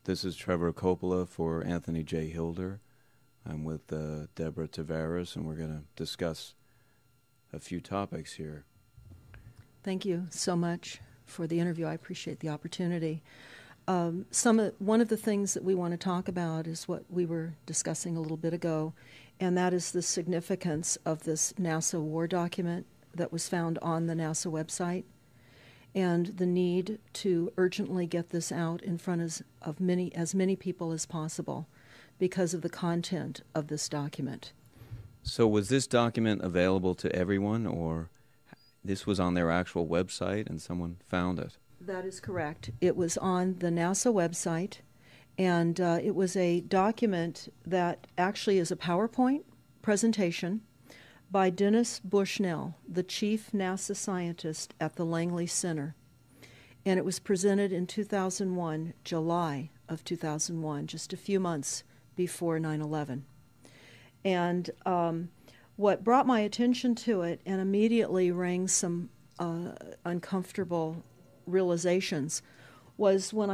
This is Trevor Coppola for Anthony J. Hilder. I'm with Deborah Tavares, and we're going to discuss a few topics here. Thank you so much for the interview. I appreciate the opportunity. One of the things that we want to talk about is what we were discussing a little bit ago, and that is the significance of this NASA war document that was found on the NASA website, and the need to urgently get this out in front of as many people as possible because of the content of this document. So was this document available to everyone, or this was on their actual website and someone found it? That is correct. It was on the NASA website, and it was a document that actually is a PowerPoint presentation by Dennis Bushnell, the chief NASA scientist at the Langley Center. And it was presented in 2001, July of 2001, just a few months before 9/11. And what brought my attention to it and immediately rang some uncomfortable realizations was when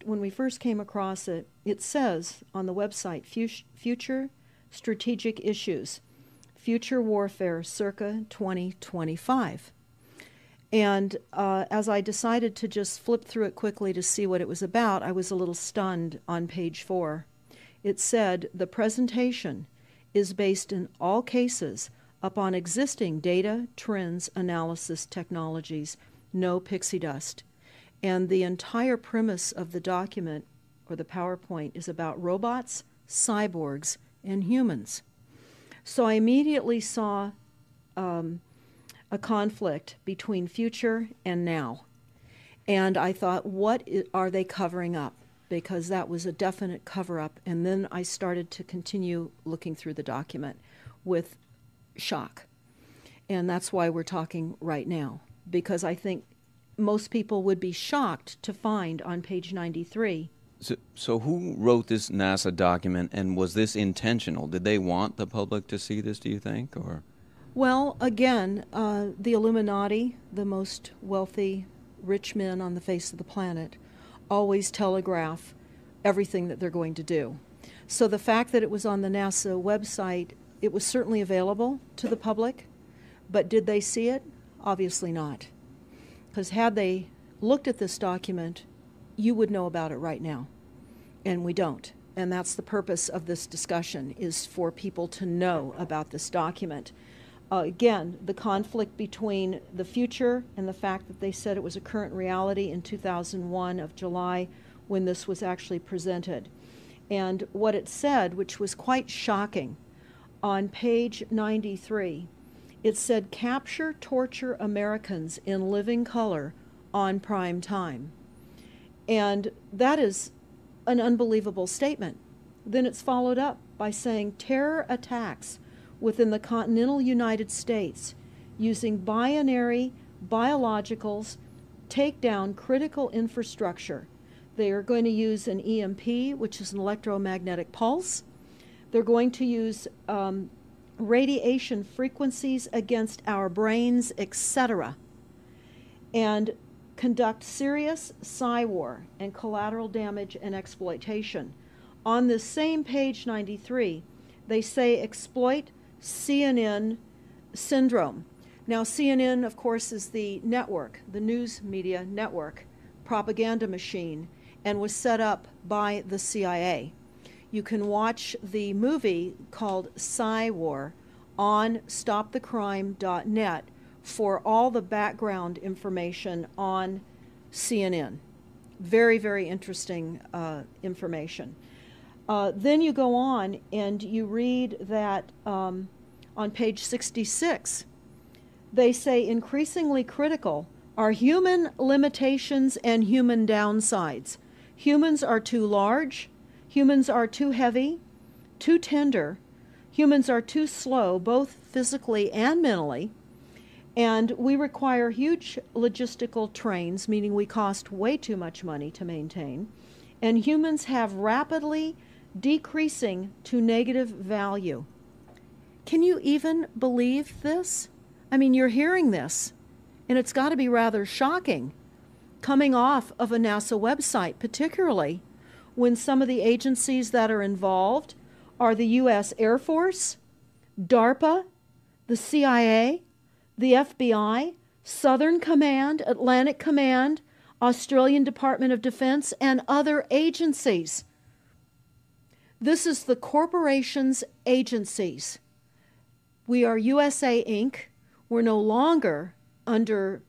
we first came across it. It says on the website, Future Strategic Issues, Future Warfare circa 2025. And as I decided to just flip through it quickly to see what it was about, I was a little stunned on page 4. It said, the presentation is based in all cases upon existing data, trends, analysis, technologies, no pixie dust. And the entire premise of the document, or the PowerPoint, is about robots, cyborgs, and humans. So I immediately saw a conflict between future and now. And I thought, what are they covering up? Because that was a definite cover-up. And then I started to continue looking through the document with shock. And that's why we're talking right now, because I think most people would be shocked to find on page 93. So who wrote this NASA document, and was this intentional? Did they want the public to see this, do you think? Or? Well, again, the Illuminati, the most wealthy, rich men on the face of the planet, always telegraph everything that they're going to do. So the fact that it was on the NASA website, it was certainly available to the public, but did they see it? Obviously not. Because had they looked at this document, you would know about it right now, and we don't. And that's the purpose of this discussion, is for people to know about this document. Again, the conflict between the future and the fact that they said it was a current reality in 2001 of July when this was actually presented. And what it said, which was quite shocking, on page 93, it said, capture, torture Americans in living color on prime time. And that is an unbelievable statement. Then it's followed up by saying terror attacks within the continental United States using binary biologicals take down critical infrastructure. They are going to use an EMP, which is an electromagnetic pulse. They're going to use radiation frequencies against our brains, etc., and conduct serious psy-war and collateral damage and exploitation. On this same page 93, they say exploit CNN syndrome. Now, CNN, of course, is the network, the news media network, propaganda machine, and was set up by the CIA. You can watch the movie called Psy-War on stopthecrime.net for all the background information on CNN. Very, very interesting information. Then you go on and you read that on page 66, they say increasingly critical are human limitations and human downsides. Humans are too large, humans are too heavy, too tender, humans are too slow, both physically and mentally, and we require huge logistical trains, meaning we cost way too much money to maintain, and humans have rapidly decreasing to negative value. Can you even believe this? I mean, you're hearing this, and it's got to be rather shocking coming off of a NASA website, particularly when some of the agencies that are involved are the U.S. Air Force, DARPA, the CIA, the FBI, Southern Command, Atlantic Command, Australian Department of Defense, and other agencies. This is the corporation's agencies. We are USA Inc. We're no longer under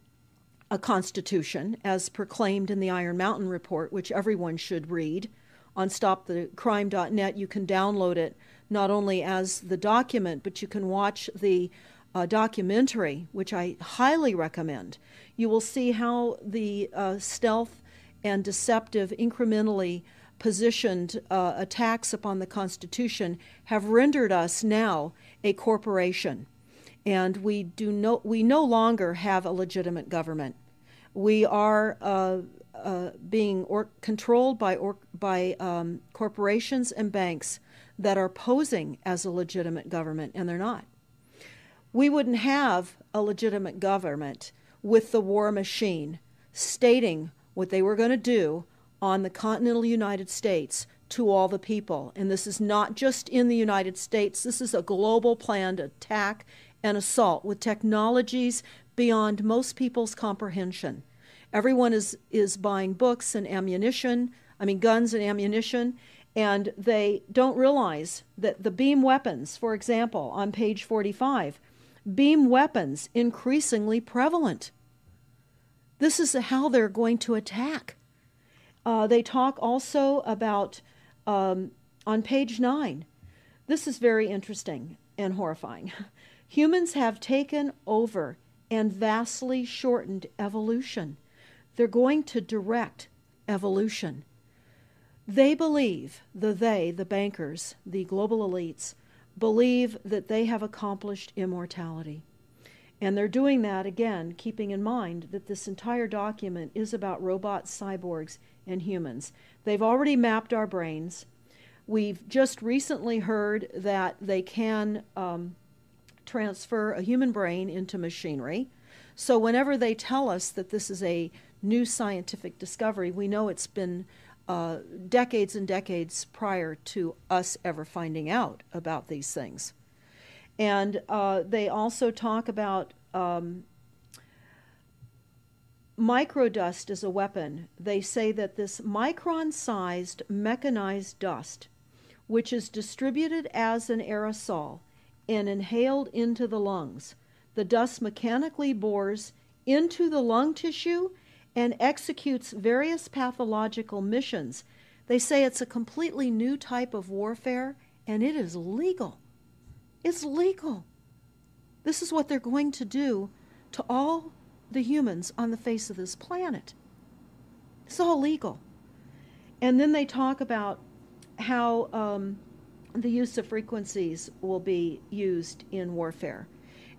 a constitution as proclaimed in the Iron Mountain Report, which everyone should read. On stopthecrime.net, you can download it not only as the document, but you can watch the documentary, which I highly recommend. You will see how the stealth and deceptive, incrementally positioned attacks upon the Constitution have rendered us now a corporation. And we no longer have a legitimate government. We are being controlled by corporations and banks that are posing as a legitimate government, and they're not. We wouldn't have a legitimate government with the war machine stating what they were going to do on the continental United States to all the people. And this is not just in the United States. This is a global planned attack and assault with technologies beyond most people's comprehension. Everyone is buying books and guns and ammunition, and they don't realize that the beam weapons, for example, on page 45, beam weapons increasingly prevalent. This is how they're going to attack. They talk also about, on page 9, this is very interesting and horrifying. Humans have taken over and vastly shortened evolution. They're going to direct evolution. They believe, the bankers, the global elites, believe that they have accomplished immortality. And they're doing that, again, keeping in mind that this entire document is about robots, cyborgs, and humans. They've already mapped our brains. We've just recently heard that they can transfer a human brain into machinery. So whenever they tell us that this is a new scientific discovery, we know it's been decades and decades prior to us ever finding out about these things. And they also talk about microdust as a weapon. They say that this micron-sized mechanized dust, which is distributed as an aerosol and inhaled into the lungs, the dust mechanically bores into the lung tissue and executes various pathological missions. They say it's a completely new type of warfare, and it is legal. It's legal. This is what they're going to do to all the humans on the face of this planet. It's all legal. And then they talk about how the use of frequencies will be used in warfare.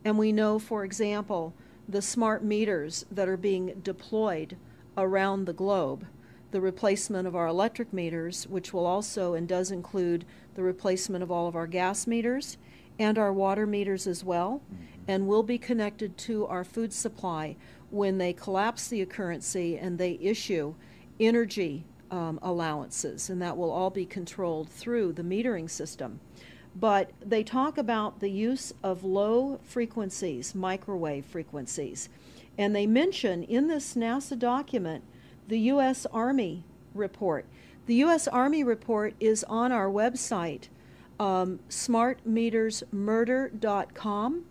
And we know, for example, the smart meters that are being deployed around the globe, the replacement of our electric meters, which will also and does include the replacement of all of our gas meters and our water meters as well, and will be connected to our food supply when they collapse the currency and they issue energy allowances, and that will all be controlled through the metering system. But they talk about the use of low frequencies, microwave frequencies, and they mention in this NASA document the U.S. Army report. The U.S. Army report is on our website, smartmetersmurder.com.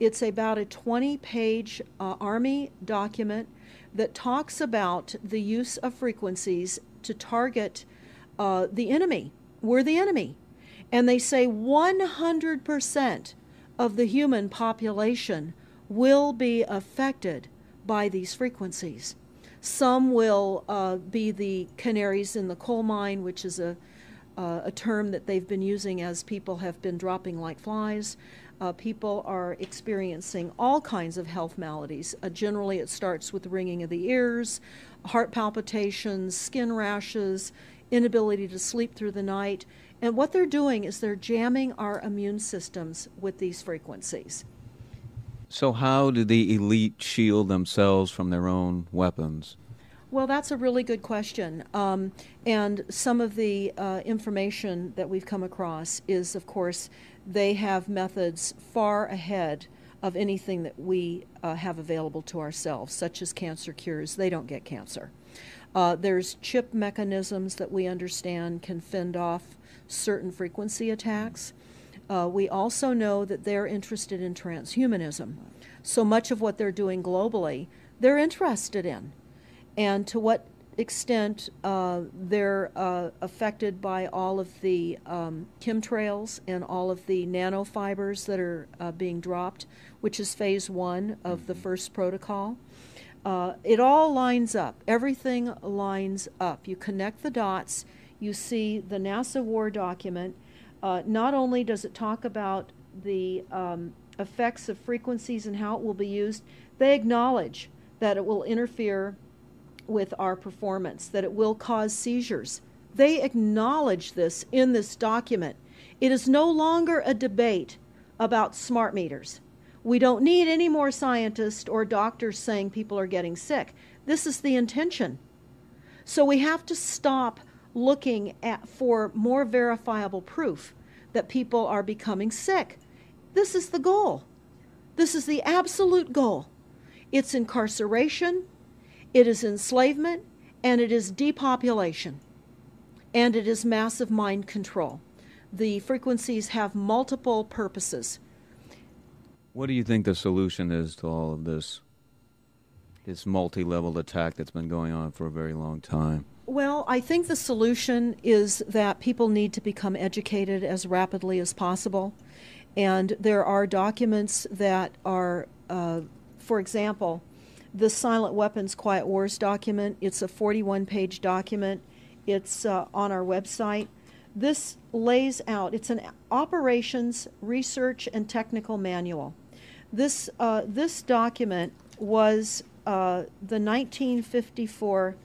It's about a 20-page Army document that talks about the use of frequencies to target the enemy. We're the enemy. And they say 100% of the human population will be affected by these frequencies. Some will be the canaries in the coal mine, which is a term that they've been using as people have been dropping like flies. People are experiencing all kinds of health maladies. Generally, it starts with ringing of the ears, heart palpitations, skin rashes, inability to sleep through the night. And what they're doing is they're jamming our immune systems with these frequencies. So how do the elite shield themselves from their own weapons? Well, that's a really good question. And some of the information that we've come across is, of course, they have methods far ahead of anything that we have available to ourselves, such as cancer cures. They don't get cancer. There's chip mechanisms that we understand can fend off certain frequency attacks. We also know that they're interested in transhumanism. So much of what they're doing globally, they're interested in. And to what extent they're affected by all of the chemtrails and all of the nanofibers that are being dropped, which is phase 1 of the first protocol. It all lines up. Everything lines up. You connect the dots. You see the NASA war document. Not only does it talk about the effects of frequencies and how it will be used, they acknowledge that it will interfere with our performance, that it will cause seizures. They acknowledge this in this document. It is no longer a debate about smart meters. We don't need any more scientists or doctors saying people are getting sick. This is the intention. So we have to stop looking for more verifiable proof that people are becoming sick. This is the goal. This is the absolute goal. It's incarceration, it is enslavement, and it is depopulation, and it is massive mind control. The frequencies have multiple purposes. What do you think the solution is to all of this multi-level attack that's been going on for a very long time? Well, I think the solution is that people need to become educated as rapidly as possible. And there are documents that are, for example, the Silent Weapons Quiet Wars document. It's a 41-page document. It's on our website. This lays out, it's an operations, research, and technical manual. This document was the 1954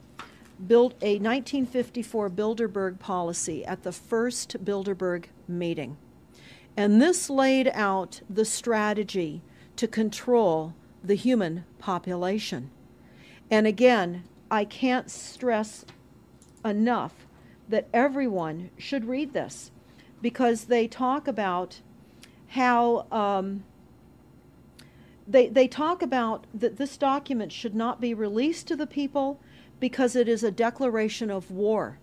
Bilderberg policy at the first Bilderberg meeting. And this laid out the strategy to control the human population. And again, I can't stress enough that everyone should read this, because they talk about how they talk about that this document should not be released to the people because it is a declaration of war.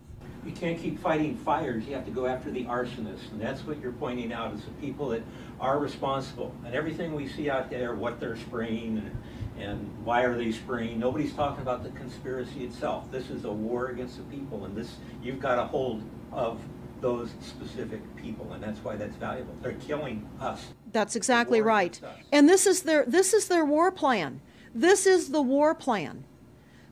You can't keep fighting fires. You have to go after the arsonists, and that's what you're pointing out, is the people that are responsible. And everything we see out there, what they're spraying and why are they spraying, nobody's talking about the conspiracy itself. This is a war against the people, and this, you've got a hold of those specific people, and that's why that's valuable. They're killing us. That's exactly right. And this is their war plan. This is the war plan.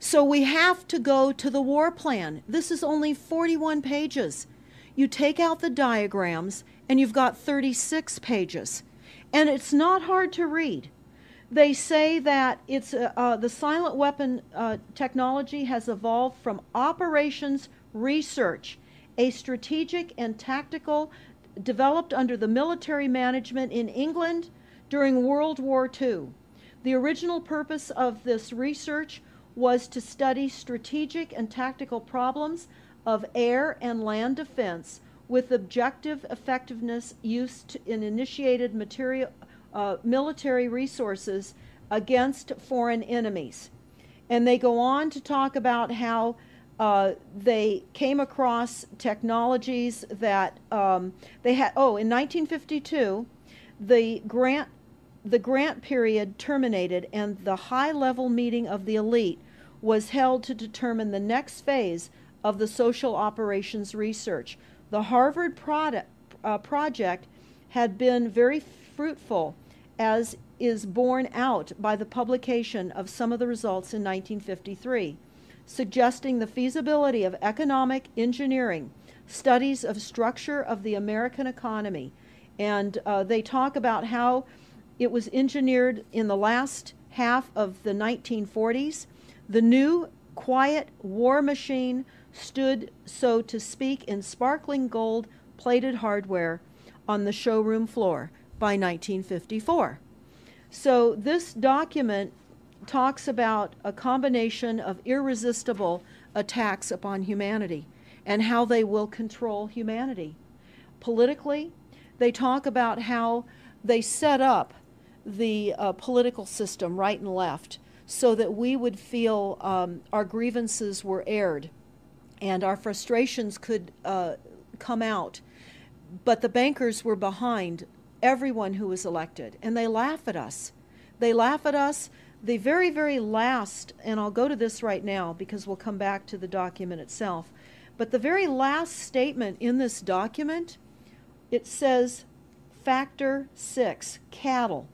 So we have to go to the war plan. This is only 41 pages. You take out the diagrams and you've got 36 pages. And it's not hard to read. They say that it's the silent weapon technology has evolved from operations research, a strategic and tactical developed under the military management in England during World War II. The original purpose of this research was to study strategic and tactical problems of air and land defense with objective effectiveness used in initiated military resources against foreign enemies. And they go on to talk about how they came across technologies that they had. Oh, in 1952, the grant period terminated, and the high-level meeting of the elite was held to determine the next phase of the social operations research. The Harvard project had been very fruitful, as is borne out by the publication of some of the results in 1953, suggesting the feasibility of economic engineering, studies of structure of the American economy. And they talk about how it was engineered in the last half of the 1940s. The new, quiet war machine stood, so to speak, in sparkling gold-plated hardware on the showroom floor by 1954. So this document talks about a combination of irresistible attacks upon humanity and how they will control humanity. Politically, they talk about how they set up the political system, right and left, so that we would feel our grievances were aired and our frustrations could come out. But the bankers were behind everyone who was elected, and they laugh at us. They laugh at us. The very, very last, and I'll go to this right now because we'll come back to the document itself, but the very last statement in this document, it says, Factor 6, cattle.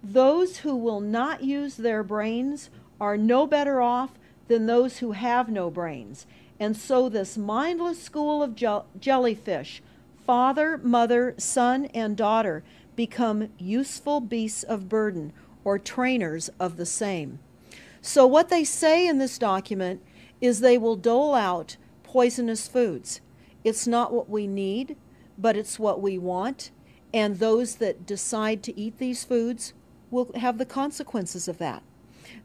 Those who will not use their brains are no better off than those who have no brains. And so this mindless school of jellyfish, father, mother, son, and daughter, become useful beasts of burden, or trainers of the same. So what they say in this document is they will dole out poisonous foods. It's not what we need, but it's what we want, and those that decide to eat these foods will have the consequences of that.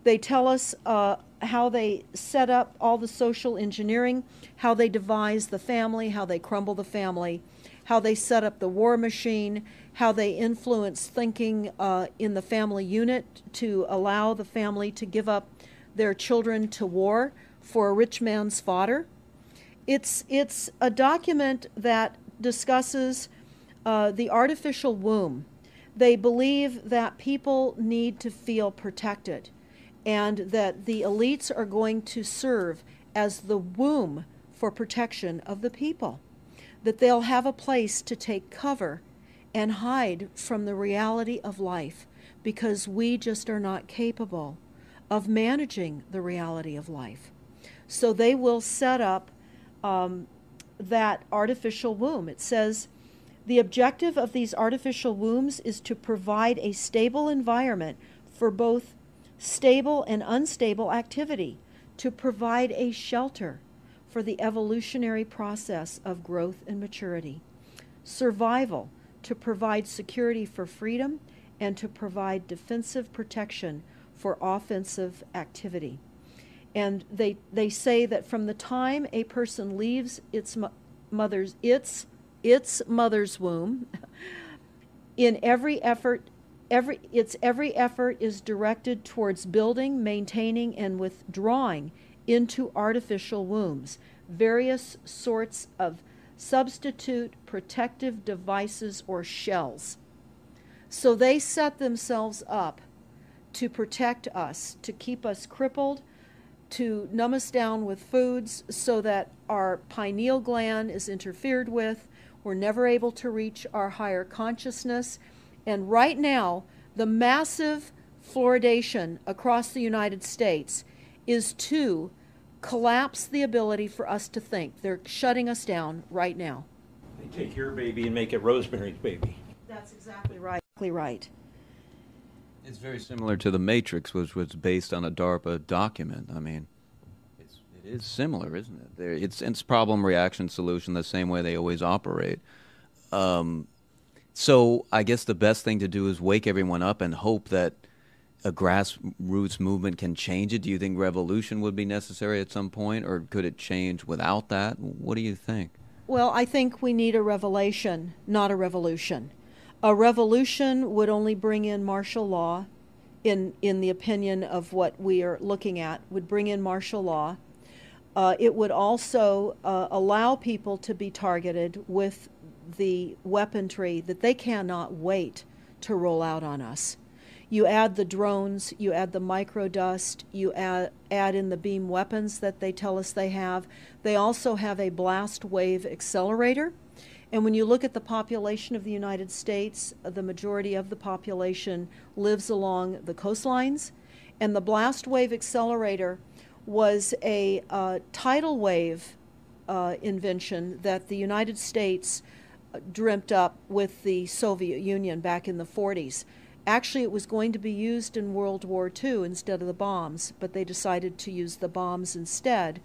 They tell us how they set up all the social engineering, how they devise the family, how they crumble the family, how they set up the war machine, how they influence thinking in the family unit to allow the family to give up their children to war for a rich man's fodder. It's a document that discusses the artificial womb. They believe that people need to feel protected and that the elites are going to serve as the womb for protection of the people, that they'll have a place to take cover and hide from the reality of life because we just are not capable of managing the reality of life. So they will set up that artificial womb. It says, the objective of these artificial wombs is to provide a stable environment for both stable and unstable activity, to provide a shelter for the evolutionary process of growth and maturity, survival, to provide security for freedom, and to provide defensive protection for offensive activity. And they say that from the time a person leaves its mother's womb, in every effort is directed towards building, maintaining, and withdrawing into artificial wombs various sorts of substitute protective devices or shells. So they set themselves up to protect us, to keep us crippled, to numb us down with foods so that our pineal gland is interfered with. We're never able to reach our higher consciousness. And right now, the massive fluoridation across the United States is to collapse the ability for us to think. They're shutting us down right now. They take your baby and make it Rosemary's Baby. That's exactly right. Right. It's very similar to The Matrix, which was based on a DARPA document. I mean, it is similar, isn't it? It's problem, reaction, solution, the same way they always operate. So I guess the best thing to do is wake everyone up and hope that a grassroots movement can change it. Do you think revolution would be necessary at some point, or could it change without that? What do you think? Well, I think we need a revelation, not a revolution. A revolution would only bring in martial law, in the opinion of what we are looking at, would bring in martial law. It would also allow people to be targeted with the weaponry that they cannot wait to roll out on us. You add the drones, you add the microdust, you add in the beam weapons that they tell us they have. They also have a blast wave accelerator. And when you look at the population of the United States, the majority of the population lives along the coastlines. And the blast wave accelerator was a tidal wave invention that the United States dreamt up with the Soviet Union back in the 40s. Actually, it was going to be used in World War II instead of the bombs, but they decided to use the bombs instead.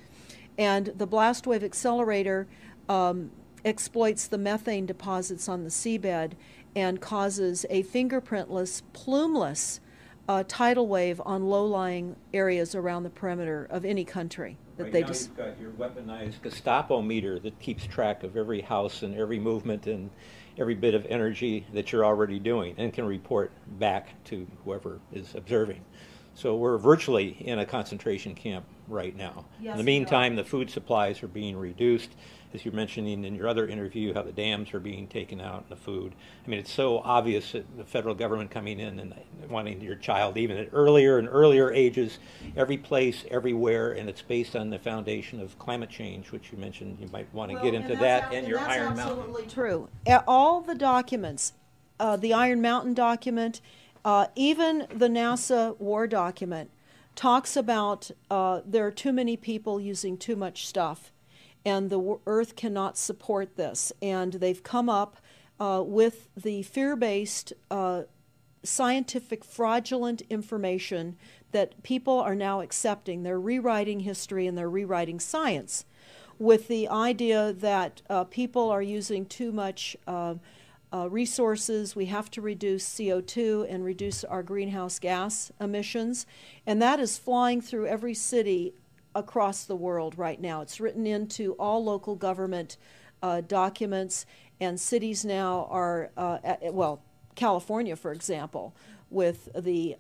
And the blast wave accelerator exploits the methane deposits on the seabed and causes a fingerprintless, plumeless tidal wave on low-lying areas around the perimeter of any country that right they now just. you've got your weaponized Gestapo meter that keeps track of every house and every movement and every bit of energy that you're already doing and can report back to whoever is observing. So we're virtually in a concentration camp right now. Yes, in the we meantime, are. the food supplies are being reduced. As you're mentioning in your other interview, how the dams are being taken out and the food. I mean, it's so obvious that the federal government coming in and wanting your child even at earlier and earlier ages, every place, everywhere, and it's based on the foundation of climate change, which you mentioned you might want to get into that and your Iron Mountain. That's absolutely true. All the documents, the Iron Mountain document, even the NASA war document, talks about there are too many people using too much stuff, and the Earth cannot support this. And they've come up with the fear-based, scientific, fraudulent information that people are now accepting. They're rewriting history and they're rewriting science with the idea that people are using too much resources. We have to reduce CO2 and reduce our greenhouse gas emissions. And that is flying through every city across the world right now. It's written into all local government documents, and cities now are, well, California, for example, with the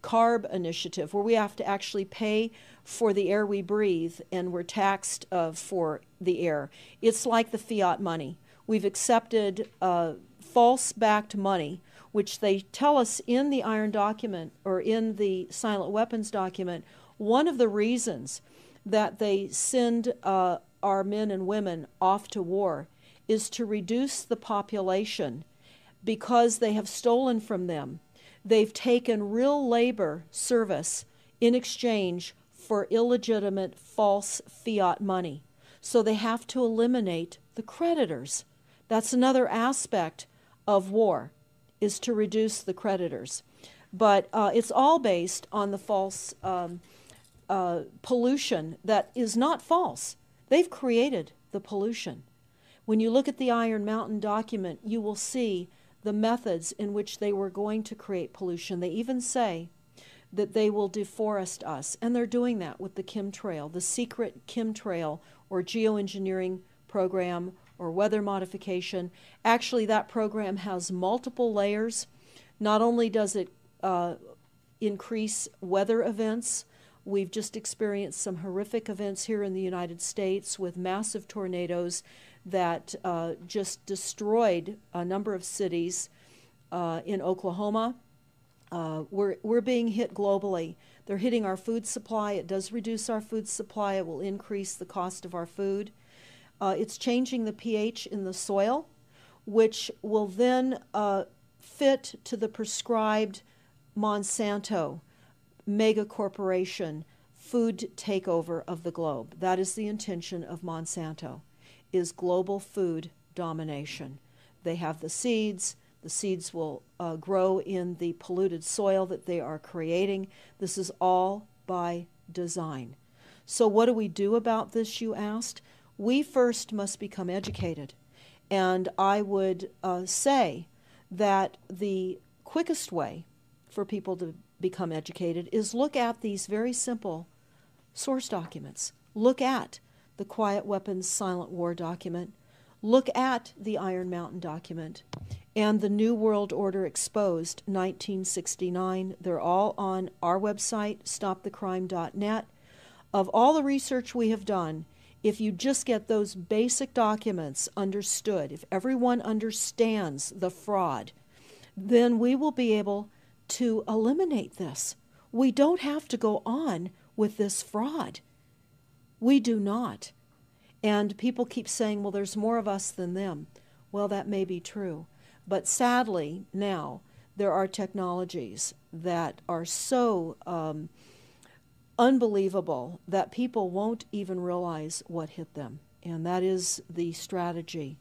CARB initiative, where we have to actually pay for the air we breathe, and we're taxed for the air. It's like the fiat money. We've accepted false-backed money, which they tell us in the Iron document, or in the silent weapons document, one of the reasons that they send our men and women off to war is to reduce the population because they have stolen from them. They've taken real labor service in exchange for illegitimate false fiat money. So they have to eliminate the creditors. That's another aspect of war, is to reduce the creditors. But it's all based on the false pollution that is not false. They've created the pollution. When you look at the Iron Mountain document, you will see the methods in which they were going to create pollution. They even say that they will deforest us, and they're doing that with the chemtrail, the secret chemtrail or geoengineering program or weather modification. Actually, that program has multiple layers. Not only does it increase weather events, we've just experienced some horrific events here in the United States with massive tornadoes that just destroyed a number of cities in Oklahoma. We're being hit globally. They're hitting our food supply. It does reduce our food supply. It will increase the cost of our food. It's changing the pH in the soil, which will then fit to the prescribed Monsanto mega corporation food takeover of the globe. That is the intention of Monsanto, is global food domination. They have the seeds. The seeds will grow in the polluted soil that they are creating. This is all by design. So what do we do about this, you asked? We first must become educated. And I would say that the quickest way for people to become educated is look at these very simple source documents. Look at the Quiet Weapons Silent War document. Look at the Iron Mountain document and the New World Order Exposed 1969. They're all on our website, stopthecrime.net. Of all the research we have done, if you just get those basic documents understood, if everyone understands the fraud, then we will be able to eliminate this. We don't have to go on with this fraud. We do not. And people keep saying, well, there's more of us than them. Well, that may be true. But sadly, now, there are technologies that are so unbelievable that people won't even realize what hit them. And that is the strategy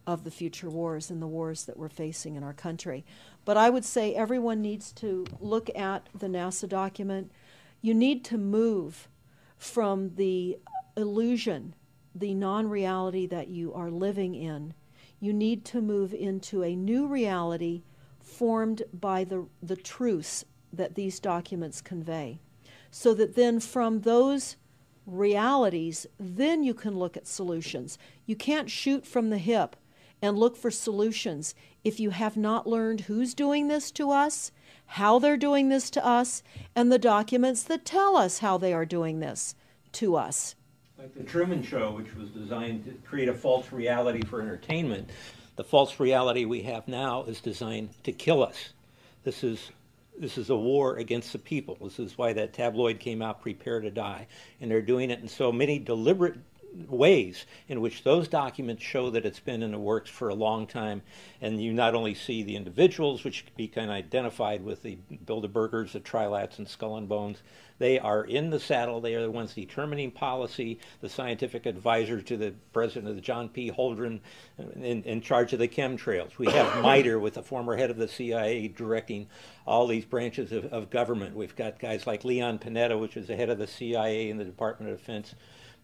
of the future wars and the wars that we're facing in our country. But I would say everyone needs to look at the NASA document. You need to move from the illusion, the non-reality that you are living in. You need to move into a new reality formed by the truths that these documents convey. So that then from those realities, then you can look at solutions. You can't shoot from the hip and look for solutions if you have not learned who's doing this to us, how they're doing this to us, and the documents that tell us how they are doing this to us. Like the Truman Show, which was designed to create a false reality for entertainment, the false reality we have now is designed to kill us. This is a war against the people. This is why that tabloid came out, Prepare to Die. And they're doing it in so many deliberate ways in which those documents show that it's been in the works for a long time. And you not only see the individuals, which can be kind of identified with the Bilderbergers, the Trilats, and Skull and Bones. They are in the saddle. They are the ones determining policy, the scientific advisors to the president of the John P. Holdren in charge of the chemtrails. We have MITRE with the former head of the CIA directing all these branches of government. We've got guys like Leon Panetta, which is the head of the CIA and the Department of Defense,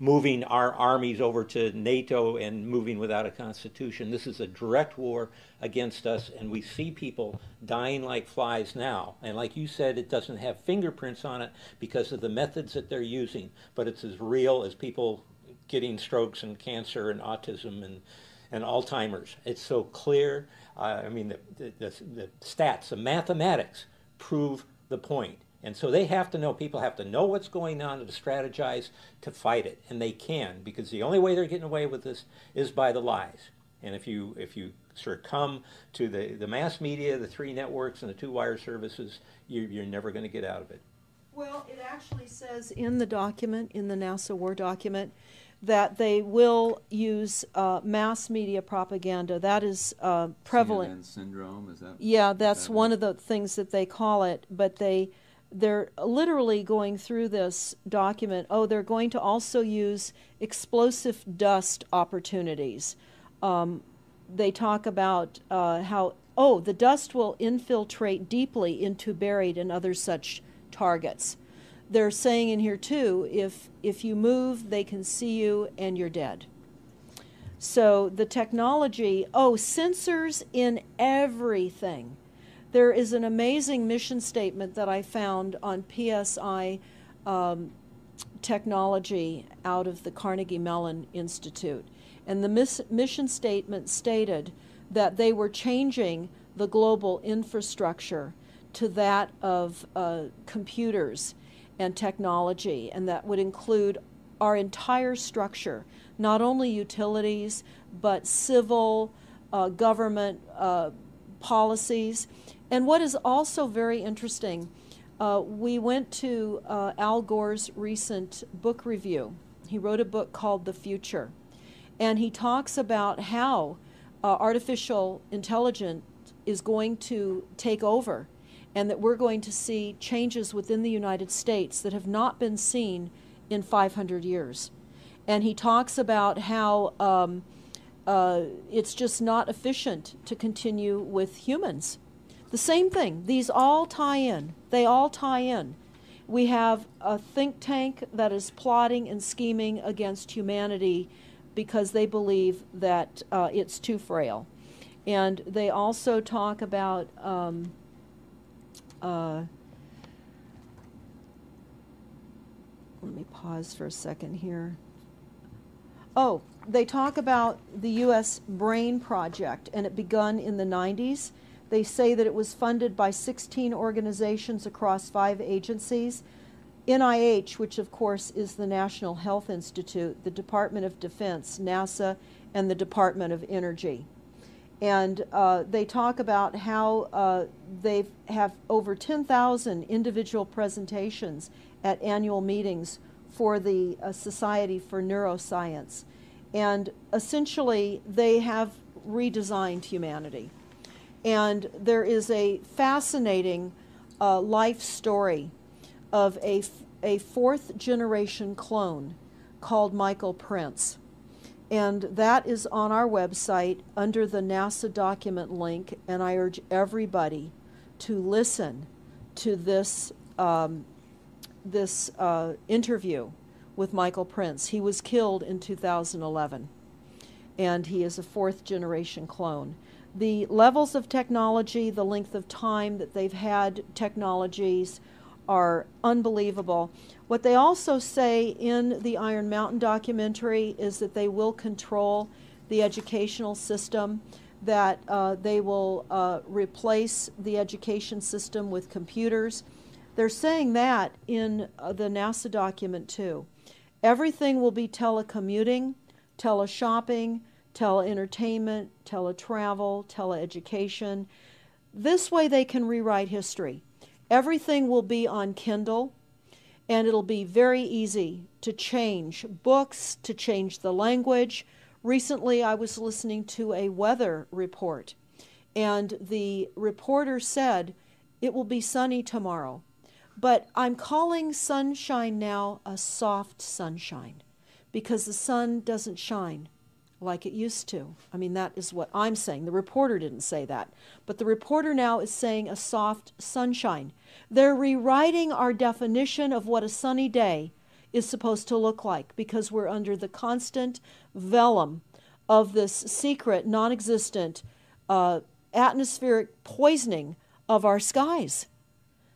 moving our armies over to NATO and moving without a constitution. This is a direct war against us, and we see people dying like flies now. And like you said, it doesn't have fingerprints on it because of the methods that they're using, but it's as real as people getting strokes and cancer and autism and Alzheimer's. It's so clear. I mean, the stats, the mathematics prove the point. And so they have to know, people have to know what's going on to strategize to fight it. And they can, because the only way they're getting away with this is by the lies. And if you succumb to the mass media, the 3 networks, and the 2 wire services, you're never going to get out of it. Well, it actually says in the document, in the NASA War document, that they will use mass media propaganda. That is prevalent. CNN syndrome, is that? Yeah, that's one of the things that they call it. But they're literally going through this document. Oh, they're going to also use explosive dust opportunities. They talk about how, the dust will infiltrate deeply into buried and other such targets. They're saying in here too, if you move, they can see you and you're dead. So the technology, sensors in everything. There is an amazing mission statement that I found on PSI technology out of the Carnegie Mellon Institute. And the mission statement stated that they were changing the global infrastructure to that of computers and technology, and that would include our entire structure, not only utilities, but civil, government policies. And what is also very interesting, we went to Al Gore's recent book review. He wrote a book called The Future, and he talks about how artificial intelligence is going to take over, and that we're going to see changes within the United States that have not been seen in 500 years. And he talks about how it's just not efficient to continue with humans. The same thing. These all tie in. They all tie in. We have a think tank that is plotting and scheming against humanity because they believe that it's too frail. And they also talk about let me pause for a second here. They talk about the U.S. Brain Project, and it begun in the 90s. They say that it was funded by 16 organizations across 5 agencies. NIH, which of course is the National Health Institute, the Department of Defense, NASA, and the Department of Energy. And they talk about how they have over 10,000 individual presentations at annual meetings for the Society for Neuroscience. And essentially, they have redesigned humanity. And there is a fascinating life story of a 4th generation clone called Michael Prince. And that is on our website under the NASA document link, and I urge everybody to listen to this interview with Michael Prince. He was killed in 2011, and he is a 4th generation clone. The levels of technology, the length of time that they've had technologies are unbelievable. What they also say in the Iron Mountain documentary is that they will control the educational system, that they will replace the education system with computers. They're saying that in the NASA document too. Everything will be telecommuting, teleshopping, teleentertainment, teletravel, teleeducation. This way they can rewrite history. Everything will be on Kindle, and it'll be very easy to change books, to change the language. Recently I was listening to a weather report, and the reporter said it will be sunny tomorrow. But I'm calling sunshine now a soft sunshine, because the sun doesn't shine like it used to. I mean, that is what I'm saying. The reporter didn't say that. But the reporter now is saying a soft sunshine. They're rewriting our definition of what a sunny day is supposed to look like, because we're under the constant vellum of this secret, non-existent, atmospheric poisoning of our skies.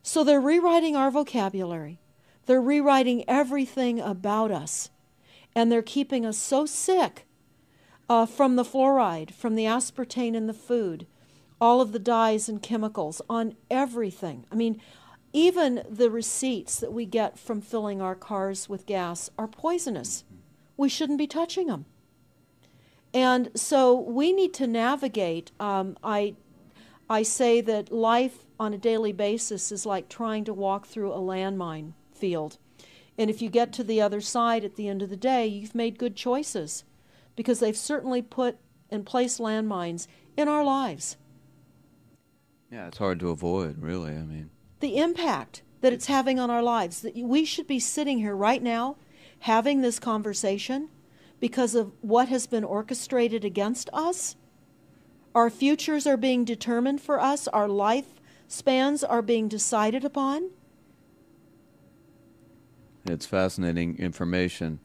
So they're rewriting our vocabulary. They're rewriting everything about us. And they're keeping us so sick from the fluoride, from the aspartame in the food, all of the dyes and chemicals on everything. I mean, even the receipts that we get from filling our cars with gas are poisonous. We shouldn't be touching them. And so we need to navigate. I say that life on a daily basis is like trying to walk through a landmine field. And if you get to the other side at the end of the day, you've made good choices, because they've certainly put and placed landmines in our lives. Yeah, it's hard to avoid, really. I mean, the impact that it's having on our lives, that we should be sitting here right now having this conversation because of what has been orchestrated against us. Our futures are being determined for us. Our lifespans are being decided upon. it's fascinating information.